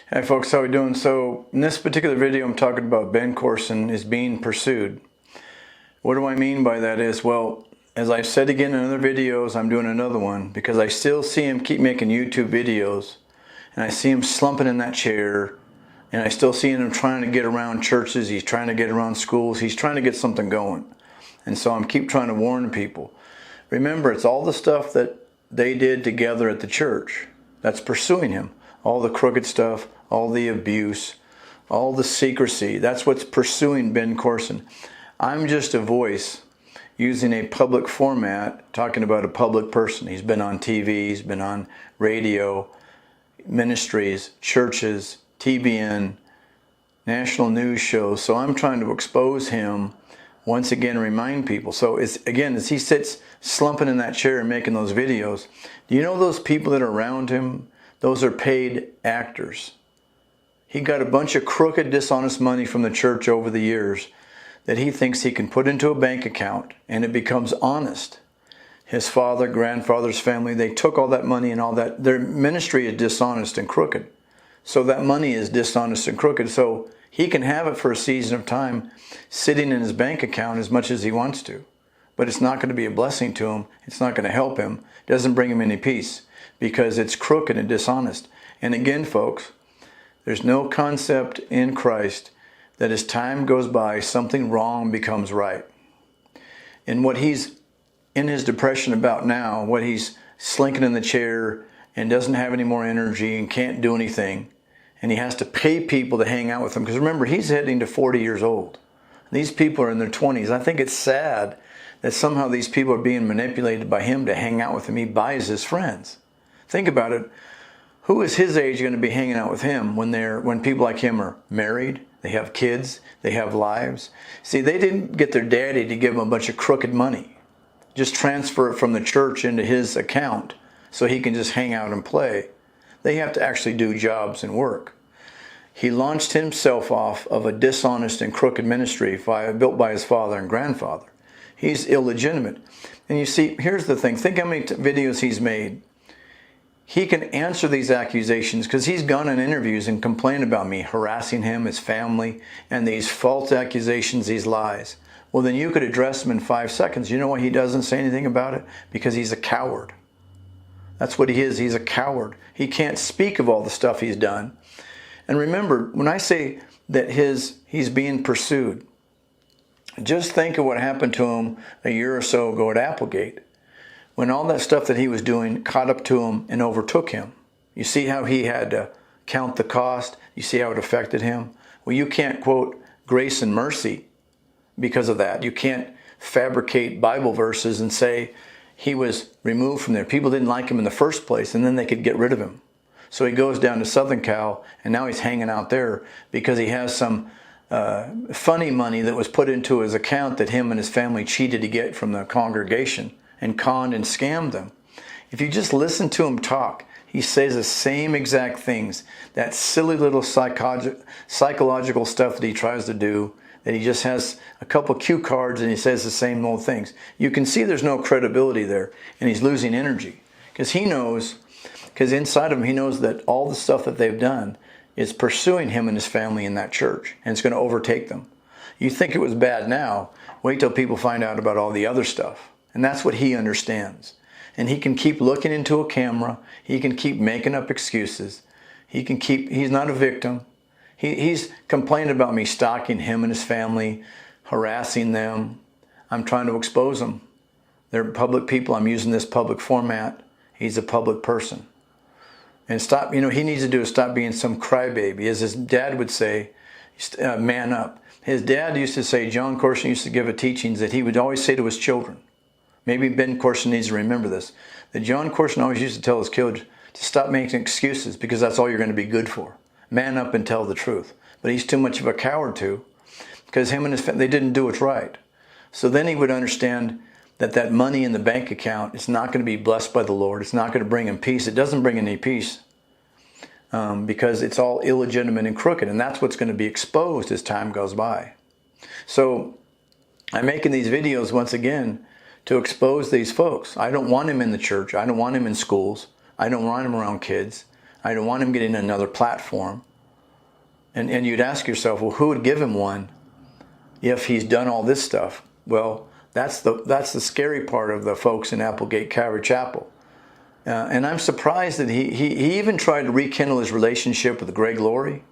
Hey folks, how we doing? So in this particular video I'm talking about Ben Courson is being pursued. What do I mean by that is, well, as I've said again in other videos, I'm doing another one because I still see him keep making YouTube videos and I see him slumping in that chair and I still see him trying to get around churches, he's trying to get around schools, he's trying to get something going. And so I'm keep trying to warn people. Remember, it's all the stuff that they did together at the church that's pursuing him. All the crooked stuff, all the abuse, all the secrecy. That's what's pursuing Ben Courson. I'm just a voice using a public format, talking about a public person. He's been on TV, he's been on radio, ministries, churches, TBN, national news shows. So I'm trying to expose him once again, remind people. So it's, again, as he sits slumping in that chair and making those videos, do you know those people that are around him? Those are paid actors. He got a bunch of crooked, dishonest money from the church over the years that he thinks he can put into a bank account and it becomes honest. His father, grandfather's family, they took all that money and all that. Their ministry is dishonest and crooked. So that money is dishonest and crooked. So he can have it for a season of time sitting in his bank account as much as he wants to. But it's not going to be a blessing to him. It's not going to help him. It doesn't bring him any peace because it's crooked and dishonest. And again, folks, there's no concept in Christ that as time goes by, something wrong becomes right. And what he's in his depression about now, what he's slinking in the chair and doesn't have any more energy and can't do anything, and he has to pay people to hang out with him. Because remember, he's heading to 40 years old. These people are in their 20s. I think it's sad that somehow these people are being manipulated by him to hang out with him. He buys his friends. Think about it. Who is his age going to be hanging out with him when people like him are married, they have kids, they have lives? See, they didn't get their daddy to give them a bunch of crooked money. Just transfer it from the church into his account so he can just hang out and play. They have to actually do jobs and work. He launched himself off of a dishonest and crooked ministry built by his father and grandfather. He's illegitimate. And you see, here's the thing. Think how many videos he's made. He can answer these accusations because he's gone in interviews and complained about me, harassing him, his family, and these false accusations, these lies. Well, then you could address him in 5 seconds. You know why he doesn't say anything about it? Because he's a coward. That's what he is. He's a coward. He can't speak of all the stuff he's done. And remember, when I say that he's being pursued, just think of what happened to him a year or so ago at Applegate, when all that stuff that he was doing caught up to him and overtook him. You see how he had to count the cost? You see how it affected him? Well, you can't quote grace and mercy because of that. You can't fabricate Bible verses and say he was removed from there. People didn't like him in the first place, and then they could get rid of him. So he goes down to Southern Cal, and now he's hanging out there because he has some funny money that was put into his account that him and his family cheated to get from the congregation and conned and scammed them. If you just listen to him talk, he says the same exact things. That silly little psychological stuff that he tries to do, that he just has a couple cue cards and he says the same old things. You can see there's no credibility there, and he's losing energy because he knows, because inside of him he knows that all the stuff that they've done is pursuing him and his family in that church, and it's going to overtake them. You think it was bad now, wait till people find out about all the other stuff. And that's what he understands. And he can keep looking into a camera. He can keep making up excuses. He's not a victim. He's complained about me stalking him and his family, harassing them. I'm trying to expose them. They're public people. I'm using this public format. He's a public person. And stop, he needs to do is stop being some crybaby. As his dad would say, man up. His dad used to say, John Courson used to give a teachings that he would always say to his children. Maybe Ben Courson needs to remember this. That John Courson always used to tell his kids to stop making excuses because that's all you're going to be good for. Man up and tell the truth. But he's too much of a coward to, because him and his family, they didn't do it right. So then he would understand that money in the bank account is not going to be blessed by the Lord. It's not going to bring him peace. It doesn't bring any peace because it's all illegitimate and crooked. And that's what's going to be exposed as time goes by. So I'm making these videos once again to expose these folks. I don't want him in the church. I don't want him in schools. I don't want him around kids. I don't want him getting another platform. And you'd ask yourself, well, who would give him one if he's done all this stuff? Well, that's the scary part of the folks in Applegate Calvary Chapel. And I'm surprised that he even tried to rekindle his relationship with Greg Laurie.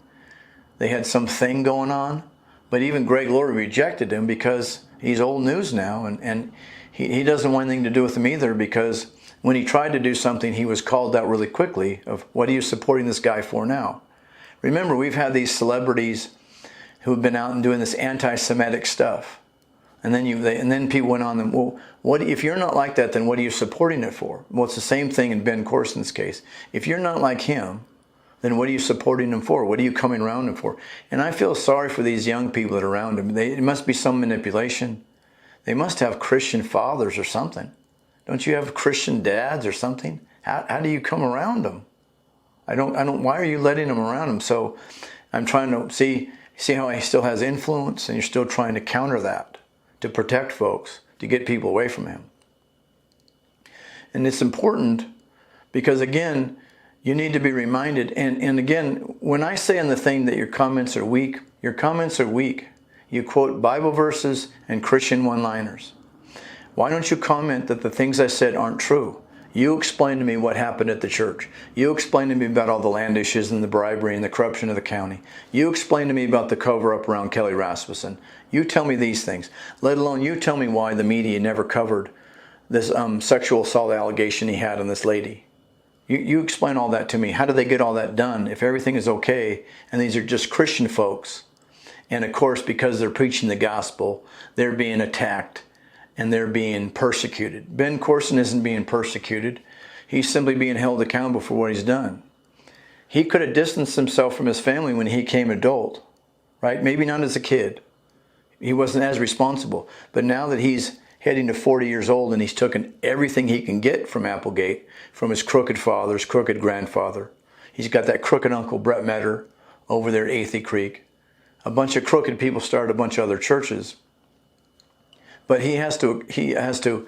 They had some thing going on, but even Greg Laurie rejected him because he's old news now, and he doesn't want anything to do with him either, because when he tried to do something, he was called out really quickly of, what are you supporting this guy for now? Remember, we've had these celebrities who have been out and doing this anti-Semitic stuff. And then people went on them, well, what if you're not like that, then what are you supporting it for? Well, it's the same thing in Ben Courson's case. If you're not like him, then what are you supporting him for? What are you coming around him for? And I feel sorry for these young people that are around him. It must be some manipulation. They must have Christian fathers or something. Don't you have Christian dads or something? How do you come around them? Why are you letting them around him? So I'm trying to see how he still has influence, and you're still trying to counter that, to protect folks, to get people away from him. And it's important because, again, you need to be reminded. And again, when I say in the thing that your comments are weak, your comments are weak. You quote Bible verses and Christian one-liners. Why don't you comment that the things I said aren't true? You explain to me what happened at the church. You explain to me about all the land issues and the bribery and the corruption of the county. You explain to me about the cover-up around Kelly Rasmussen. You tell me these things. Let alone you tell me why the media never covered this sexual assault allegation he had on this lady. You explain all that to me. How do they get all that done if everything is okay and these are just Christian folks? And of course, because they're preaching the gospel, they're being attacked and they're being persecuted. Ben Courson isn't being persecuted. He's simply being held accountable for what he's done. He could have distanced himself from his family when he became adult, right? Maybe not as a kid. He wasn't as responsible. But now that he's heading to 40 years old and he's taken everything he can get from Applegate, from his crooked father, his crooked grandfather. He's got that crooked uncle, Brett Meador, over there at Athey Creek. A bunch of crooked people started a bunch of other churches. But he has to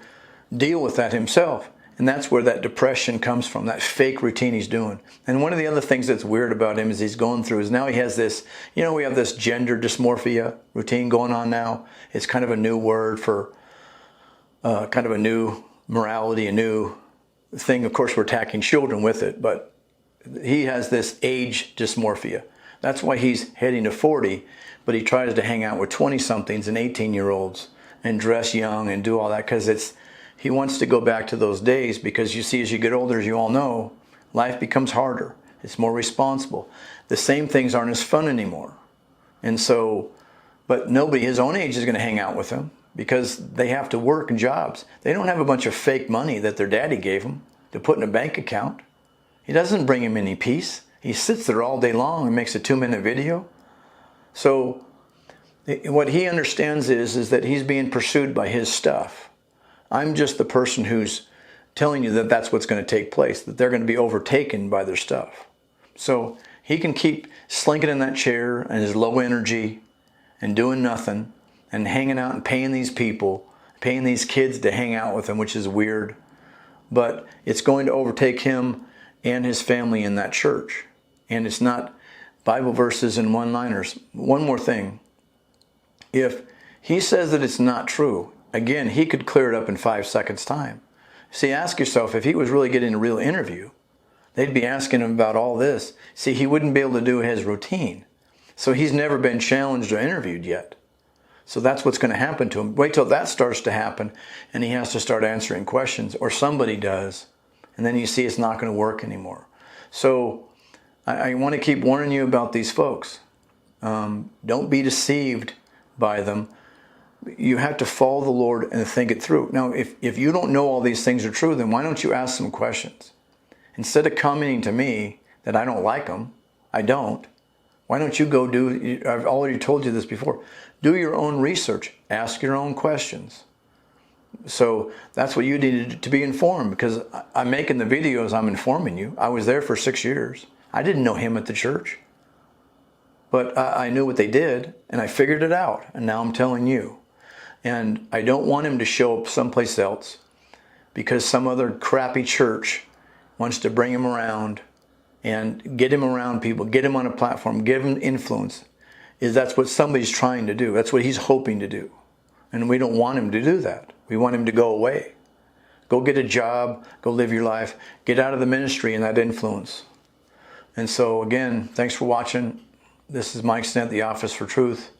deal with that himself. And that's where that depression comes from, that fake routine he's doing. And one of the other things that's weird about him is he's going through is now he has this, we have this gender dysmorphia routine going on now. It's kind of a new word for kind of a new morality, a new thing. Of course, we're attacking children with it, but he has this age dysmorphia. That's why he's heading to 40, but he tries to hang out with 20-somethings and 18-year-olds and dress young and do all that because he wants to go back to those days because you see, as you get older, as you all know, life becomes harder. It's more responsible. The same things aren't as fun anymore. And so, but nobody his own age is going to hang out with him because they have to work and jobs. They don't have a bunch of fake money that their daddy gave them to put in a bank account. It doesn't bring him any peace. He sits there all day long and makes a 2-minute video. So what he understands is that he's being pursued by his stuff. I'm just the person who's telling you that that's what's going to take place, that they're going to be overtaken by their stuff. So he can keep slinking in that chair and his low energy and doing nothing and hanging out and paying these people, paying these kids to hang out with him, which is weird. But it's going to overtake him and his family in that church. And it's not Bible verses and one-liners. One more thing. If he says that it's not true, again, he could clear it up in 5 seconds' time. See, ask yourself, if he was really getting a real interview, they'd be asking him about all this. See, he wouldn't be able to do his routine. So he's never been challenged or interviewed yet. So that's what's going to happen to him. Wait till that starts to happen and he has to start answering questions, or somebody does. And then you see it's not going to work anymore. So I want to keep warning you about these folks. Don't be deceived by them. You have to follow the Lord and think it through. Now, if you don't know all these things are true, then why don't you ask some questions? Instead of commenting to me that I don't like them, I don't. Why don't you go do, I've already told you this before, do your own research, ask your own questions. So that's what you needed to be informed, because I'm making the videos, I'm informing you. I was there for 6 years. I didn't know him at the church, but I knew what they did and I figured it out, and now I'm telling you. And I don't want him to show up someplace else because some other crappy church wants to bring him around and get him around people, get him on a platform, give him influence, that's what somebody's trying to do. That's what he's hoping to do. And we don't want him to do that. We want him to go away. Go get a job, go live your life, get out of the ministry and that influence. And so again, thanks for watching. This is Mike Stent, the Office for Truth.